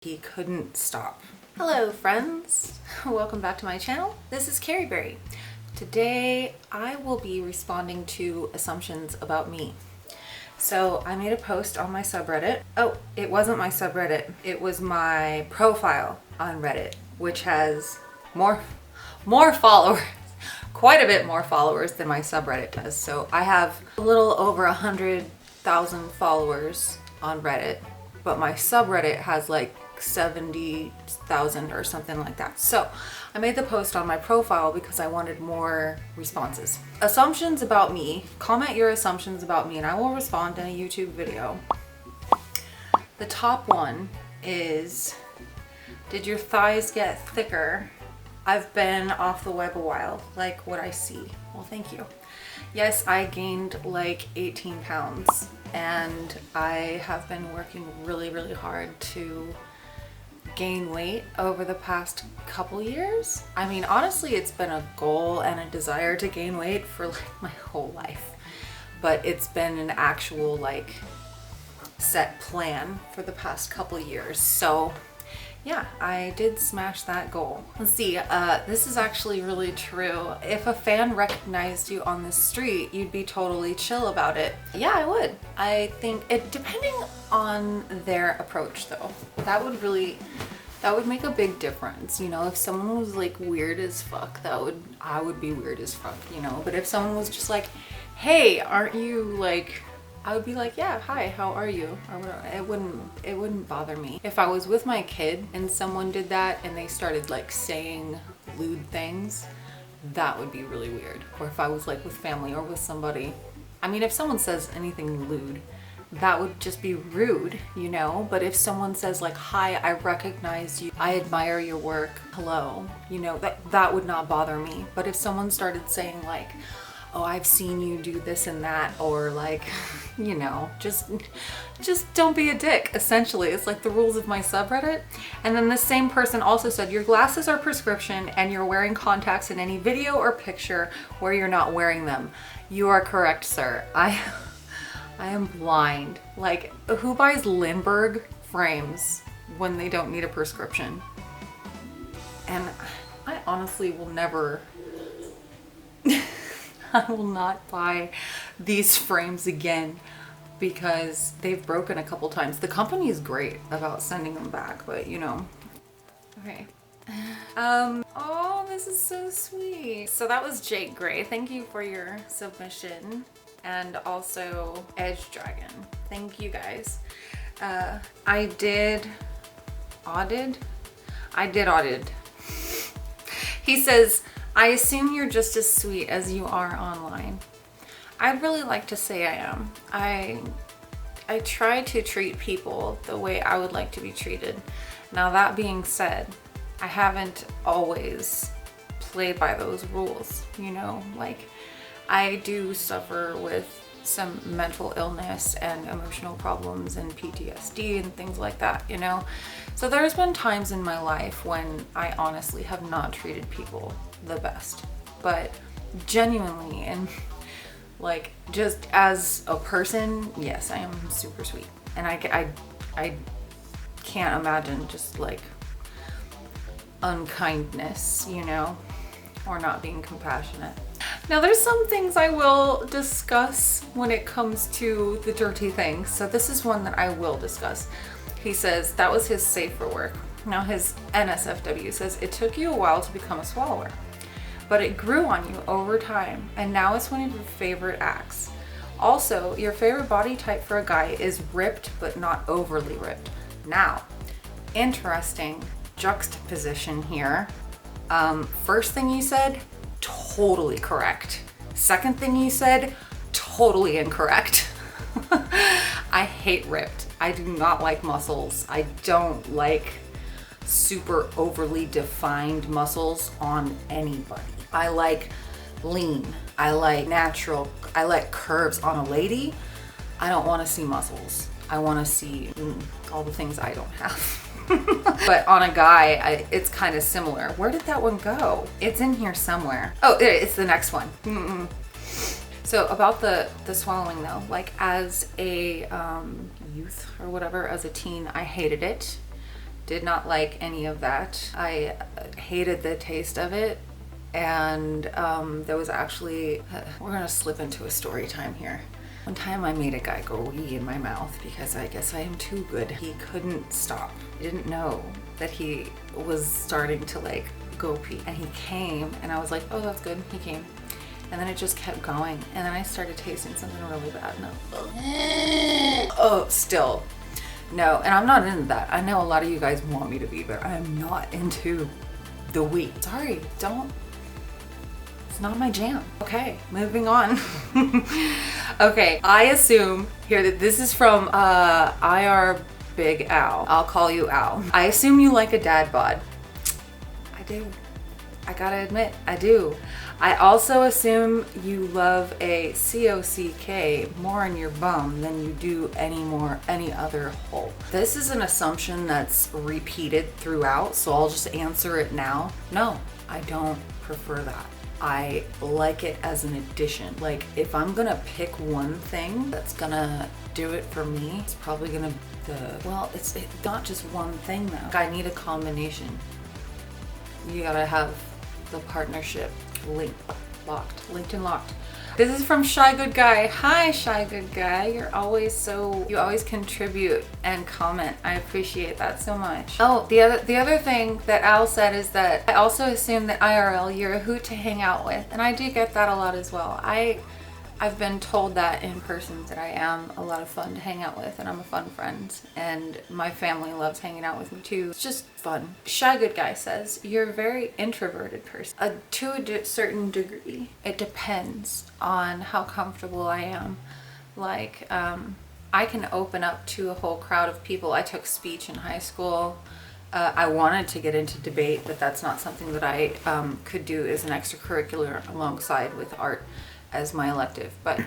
He couldn't stop. Hello friends, welcome back to my channel. This is Carrie Berry. Today I will be responding to assumptions about me. So I made a post on my subreddit. Oh, it wasn't my subreddit. It was my profile on Reddit, which has more followers, quite a bit more followers than my subreddit does. So I have a little over 100,000 followers on Reddit, but my subreddit has like 70,000 or something like that. So I made the post on my profile because I wanted more responses. Assumptions about me. Comment your assumptions about me and I will respond in a YouTube video. The top one is, did your thighs get thicker? I've been off the web a while. Like what I see. Well, thank you. Yes, I gained like 18 pounds and I have been working really hard to gain weight over the past couple years. I mean, honestly, it's been a goal and a desire to gain weight for like my whole life, but it's been an actual like set plan for the past couple years. So yeah, I did smash that goal. Let's see, this is actually really true. If a fan recognized you on the street, you'd be totally chill about it. Yeah, I would. I think it, depending on their approach though, that would make a big difference. You know, if someone was like weird as fuck, I would be weird as fuck, you know? But if someone was just like, hey, aren't you like, I would be like, yeah, hi, how are you? Or whatever. It wouldn't bother me. If I was with my kid and someone did that and they started like saying lewd things, that would be really weird. Or if I was like with family or with somebody. I mean, if someone says anything lewd, that would just be rude, you know? But if someone says like, hi, I recognize you, I admire your work, hello, you know, that would not bother me. But if someone started saying like, oh, I've seen you do this and that, or like, you know, just don't be a dick, essentially. It's like the rules of my subreddit. And then the same person also said, your glasses are prescription and you're wearing contacts in any video or picture where you're not wearing them. You are correct, sir. I am blind. Like, who buys Lindbergh frames when they don't need a prescription? And I honestly will never I will not buy these frames again because they've broken a couple times. The company is great about sending them back, but you know. Okay. Oh, this is so sweet. So that was Jake Gray. Thank you for your submission. And also Edge Dragon. Thank you guys. I did audited. He says, I assume you're just as sweet as you are online. I'd really like to say I am. I try to treat people the way I would like to be treated. Now that being said, I haven't always played by those rules, you know? Like, I do suffer with some mental illness and emotional problems and PTSD and things like that, you know? So there's been times in my life when I honestly have not treated people the best, but genuinely and like just as a person, yes, I am super sweet. And I can't imagine just like unkindness, you know, or not being compassionate. Now there's some things I will discuss when it comes to the dirty things. So this is one that I will discuss. He says that was his safe for work. Now his NSFW says it took you a while to become a swallower, but it grew on you over time and now it's one of your favorite acts. Also, your favorite body type for a guy is ripped but not overly ripped. Now, interesting juxtaposition here. First thing you said, totally correct. Second thing you said, totally incorrect. I hate ripped. I do not like muscles. I don't like super overly defined muscles on anybody. I like lean. I like natural. I like curves on a lady. I don't want to see muscles. I want to see all the things I don't have. But on a guy, it's kind of similar. Where did that one go? It's in here somewhere. Oh, it's the next one. So about the swallowing though, like as a youth or whatever, as a teen, I hated it. Did not like any of that. I hated the taste of it. And there was actually, we're gonna slip into a story time here. One time I made a guy go wee in my mouth because I guess I am too good. He couldn't stop. He didn't know that he was starting to like go pee. And he came and I was like, oh, that's good. He came. And then it just kept going. And then I started tasting something really bad. And oh, still. No, and I'm not into that. I know a lot of you guys want me to be, but I'm not into the wee. Sorry, don't. Not my jam. Okay, moving on. Okay, I assume here that this is from IR Big Al. I'll call you Al. I assume you like a dad bod. I do. I gotta admit, I do. I also assume you love a COCK more in your bum than you do any other hole. This is an assumption that's repeated throughout, so I'll just answer it now. No, I don't prefer that. I like it as an addition. Like if I'm gonna pick one thing that's gonna do it for me, it's probably gonna it's not just one thing though. I need a combination. You gotta have the partnership linked and locked. This is from Shy Good Guy. Hi, Shy Good Guy. You always contribute and comment. I appreciate that so much. Oh, the other thing that Al said is that I also assume that IRL you're a hoot to hang out with, and I do get that a lot as well. I've been told that in person that I am a lot of fun to hang out with and I'm a fun friend and my family loves hanging out with me too. It's just fun. Shy Good Guy says, you're a very introverted person. To a certain degree. It depends on how comfortable I am. Like, I can open up to a whole crowd of people. I took speech in high school. I wanted to get into debate, but that's not something that I could do as an extracurricular alongside with art as my elective. But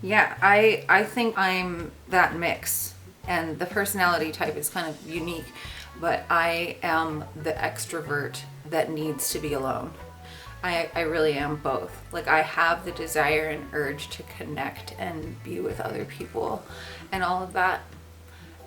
yeah, I think I'm that mix, and the personality type is kind of unique, but I am the extrovert that needs to be alone. I really am both. Like I have the desire and urge to connect and be with other people and all of that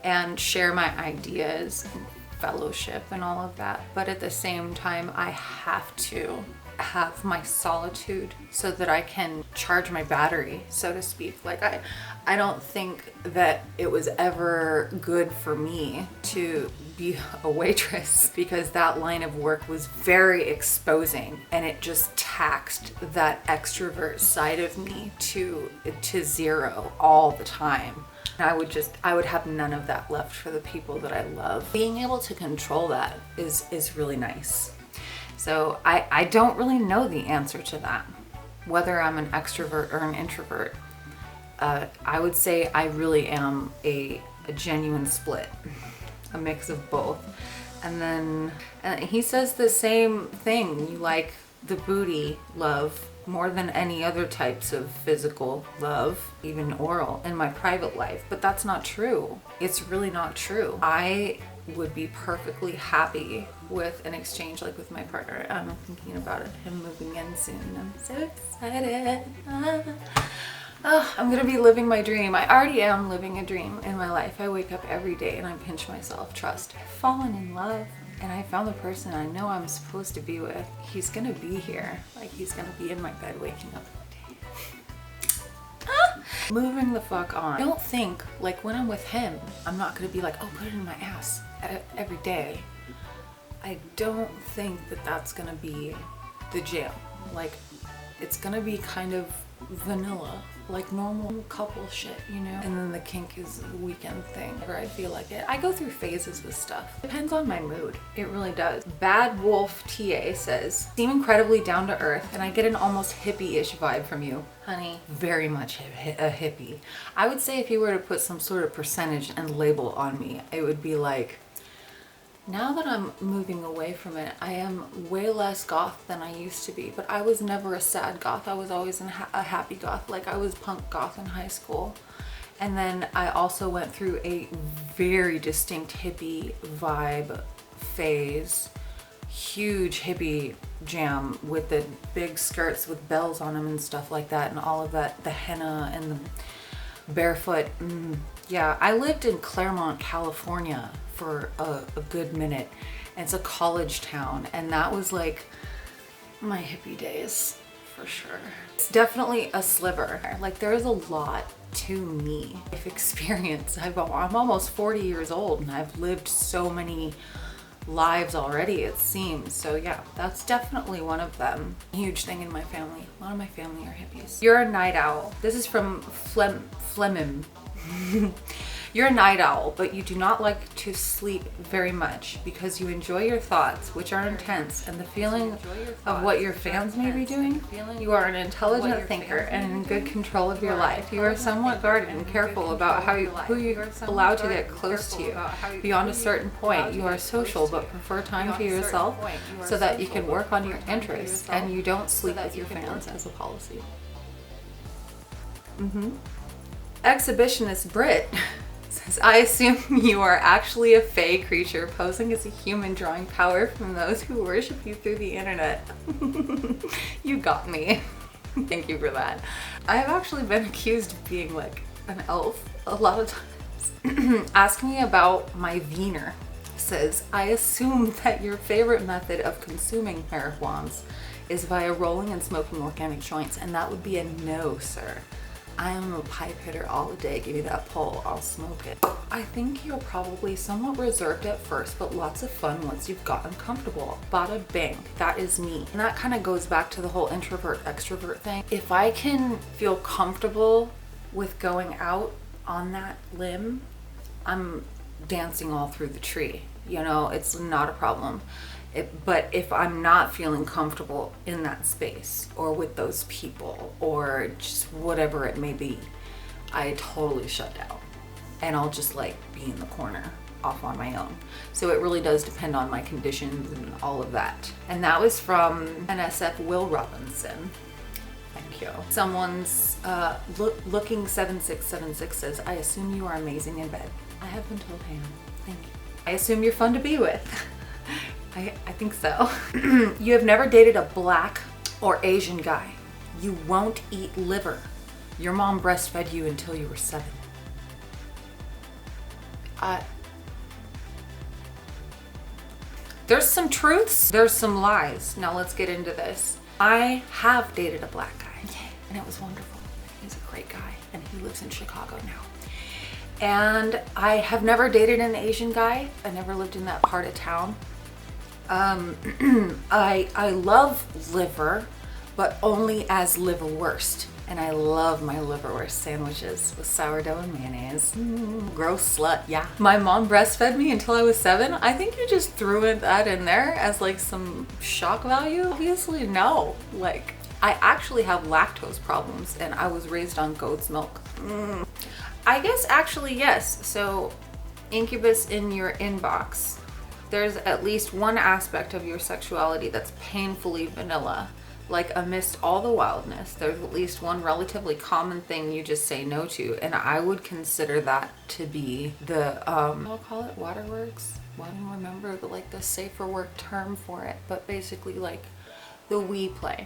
and share my ideas and fellowship and all of that, but at the same time I have to have my solitude so that I can charge my battery, so to speak. Like I don't think that it was ever good for me to be a waitress because that line of work was very exposing and it just taxed that extrovert side of me to zero all the time. And I would have none of that left for the people that I love. Being able to control that is really nice. So I don't really know the answer to that, whether I'm an extrovert or an introvert. I would say I really am a genuine split, a mix of both. And then he says the same thing. You like the booty love more than any other types of physical love, even oral, in my private life. But that's not true. It's really not true. I would be perfectly happy with an exchange like with my partner. I'm thinking about him moving in soon. I'm so excited. I'm gonna be living my dream. I already am living a dream in my life. I wake up every day and I pinch myself. Trust. I've fallen in love and I found the person I know I'm supposed to be with. He's gonna be here. Like he's gonna be in my bed waking up every day. Moving the fuck on. Don't think like when I'm with him, I'm not gonna be like, oh, put it in my ass every day. I don't think that that's gonna be the jam. Like it's gonna be kind of vanilla, like normal couple shit, you know? And then the kink is the weekend thing, where I feel like it. I go through phases with stuff. Depends on my mood. It really does. Bad Wolf TA says, seem incredibly down to earth and I get an almost hippie-ish vibe from you. Honey, very much a hippie. I would say if you were to put some sort of percentage and label on me, it would be like, now that I'm moving away from it, I am way less goth than I used to be, but I was never a sad goth. I was always a happy goth. Like I was punk goth in high school. And then I also went through a very distinct hippie vibe phase, huge hippie jam with the big skirts with bells on them and stuff like that and all of that, the henna and the barefoot. Yeah, I lived in Claremont, California for a good minute. And it's a college town, and that was like my hippie days for sure. It's definitely a sliver. Like there's a lot to me. I've experienced, I'm almost 40 years old and I've lived so many lives already, it seems. So yeah, that's definitely one of them. Huge thing in my family. A lot of my family are hippies. You're a night owl. This is from Flemim. You're a night owl, but you do not like to sleep very much because you enjoy your thoughts, which are intense, and the feeling of what your fans may be doing. You are an intelligent thinker and in good control of your life. You are somewhat guarded and careful about who you allow to get close to you. Beyond a certain point, you are social but prefer time to yourself so that you can work on your interests, and you don't sleep with your fans as a policy. Exhibitionist Brit says, I assume you are actually a fae creature posing as a human drawing power from those who worship you through the internet. You got me. Thank you for that. I have actually been accused of being like an elf a lot of times. Ask me about my wiener. Says, I assume that your favorite method of consuming marijuana is via rolling and smoking organic joints, and that would be a no, sir. I am a pipe hitter all day. Give me that pole, I'll smoke it. I think you're probably somewhat reserved at first, but lots of fun once you've gotten comfortable. Bada bing, that is me. And that kind of goes back to the whole introvert extrovert thing. If I can feel comfortable with going out on that limb, I'm dancing all through the tree. You know, it's not a problem. But if I'm not feeling comfortable in that space or with those people or just whatever it may be, I totally shut down and I'll just like be in the corner off on my own. So it really does depend on my conditions and all of that. And that was from NSF Will Robinson. Thank you. Someone's looking 7676 says, I assume you are amazing in bed. I have been told I am. Thank you. I assume you're fun to be with. I think so. You have never dated a black or Asian guy. You won't eat liver. Your mom breastfed you until you were 7. There's some truths, there's some lies. Now let's get into this. I have dated a black guy, and it was wonderful. He's a great guy, and he lives in Chicago now. And I have never dated an Asian guy. I never lived in that part of town. I love liver, but only as liverwurst. And I love my liverwurst sandwiches with sourdough and mayonnaise. Gross slut, yeah. My mom breastfed me until I was 7. I think you just threw that in there as like some shock value. Obviously, no. Like, I actually have lactose problems and I was raised on goat's milk. I guess actually, yes. So, incubus in your inbox. There's at least one aspect of your sexuality that's painfully vanilla. Like amidst all the wildness, there's at least one relatively common thing you just say no to. And I would consider that to be the, I'll call it waterworks. I don't remember the safer work term for it, but basically like the we play.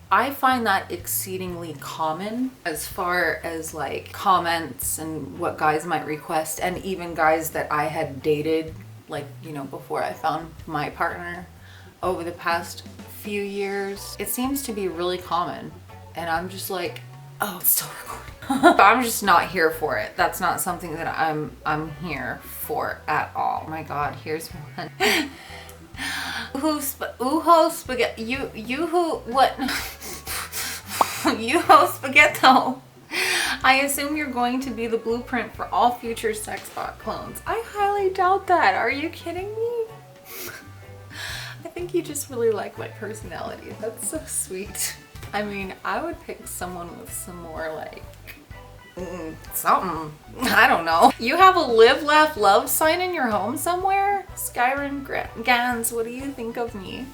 I find that exceedingly common as far as like comments and what guys might request, and even guys that I had dated, like, you know, before I found my partner over the past few years. It seems to be really common, and I'm just like, oh, it's still recording. I'm just not here for it. That's not something that I'm here for at all. Oh my God, here's one. Uho spaghetti. You who what? Uho spaghetto. I assume you're going to be the blueprint for all future sex bot clones. I highly doubt that. Are you kidding me? I think you just really like my personality. That's so sweet. I mean, I would pick someone with some more like something. I don't know. You have a live, laugh, love sign in your home somewhere? Skyrim Gans, what do you think of me?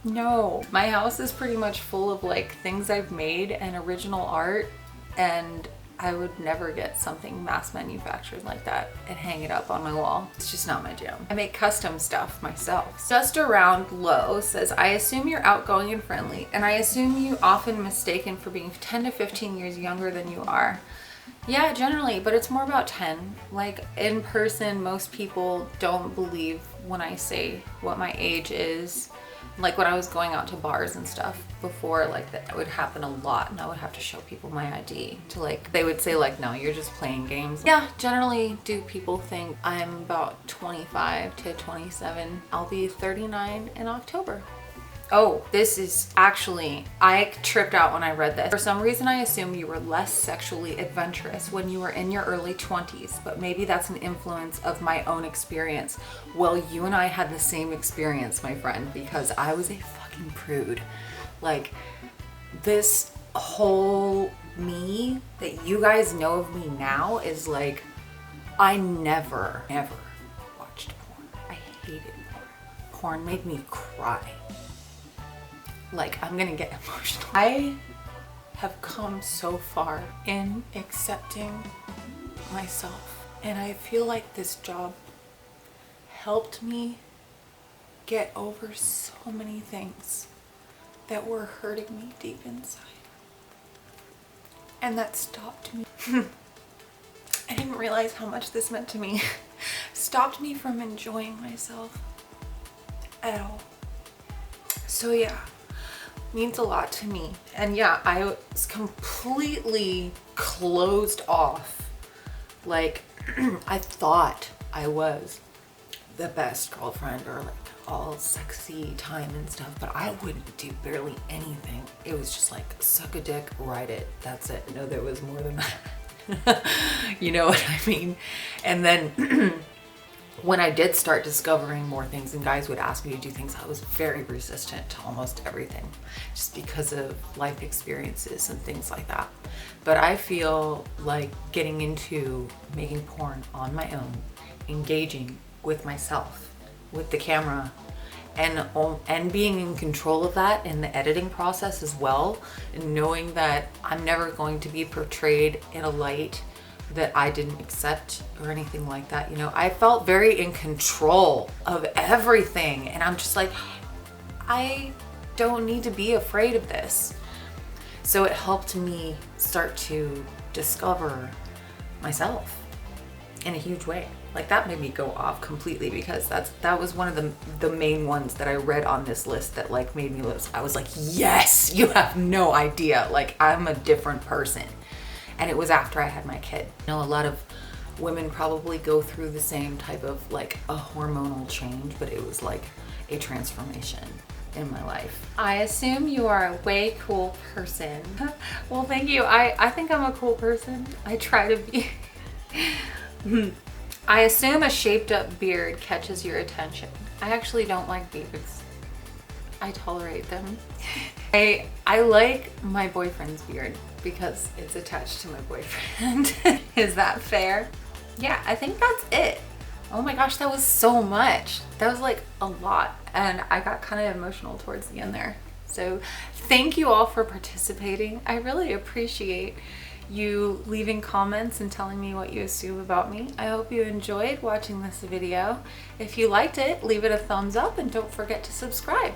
No. My house is pretty much full of like things I've made and original art, and I would never get something mass manufactured like that and hang it up on my wall. It's just not my jam. I make custom stuff myself. Just Around Low says, I assume you're outgoing and friendly, and I assume you often mistaken for being 10 to 15 years younger than you are. Yeah, generally, but it's more about 10. Like in person, most people don't believe when I say what my age is. Like when I was going out to bars and stuff before, like that would happen a lot, and I would have to show people my ID to like, they would say like, no, you're just playing games. Yeah, generally do people think I'm about 25 to 27. I'll be 39 in October. Oh, this is actually, I tripped out when I read this. For some reason, I assumed you were less sexually adventurous when you were in your early 20s, but maybe that's an influence of my own experience. Well, you and I had the same experience, my friend, because I was a fucking prude. Like, this whole me that you guys know of me now is like, I never, ever watched porn. I hated porn. Porn made me cry. Like, I'm gonna get emotional. I have come so far in accepting myself, and I feel like this job helped me get over so many things that were hurting me deep inside, and that stopped me. I didn't realize how much this meant to me. Stopped me from enjoying myself at all. So yeah, means a lot to me. And yeah, I was completely closed off. Like, I thought I was the best girlfriend or like all sexy time and stuff, but I wouldn't do barely anything. It was just like, suck a dick, ride it, that's it. No, there was more than that. You know what I mean? And then when I did start discovering more things and guys would ask me to do things, I was very resistant to almost everything just because of life experiences and things like that. But I feel like getting into making porn on my own, engaging with myself, with the camera, and being in control of that in the editing process as well, and knowing that I'm never going to be portrayed in a light that I didn't accept or anything like that. You know, I felt very in control of everything, and I'm just like, I don't need to be afraid of this. So it helped me start to discover myself in a huge way. Like, that made me go off completely, because that was one of the main ones that I read on this list that like made me lose. I was like, yes, you have no idea. Like, I'm a different person. And it was after I had my kid. I know a lot of women probably go through the same type of like a hormonal change, but it was like a transformation in my life. I assume you are a way cool person. Well, thank you. I think I'm a cool person. I try to be. I assume a shaped up beard catches your attention. I actually don't like beards. I tolerate them. I like my boyfriend's beard because it's attached to my boyfriend. Is that fair? Yeah, I think that's it. Oh my gosh, that was so much. That was like a lot, and I got kind of emotional towards the end there. So thank you all for participating. I really appreciate you leaving comments and telling me what you assume about me. I hope you enjoyed watching this video. If you liked it, leave it a thumbs up and don't forget to subscribe.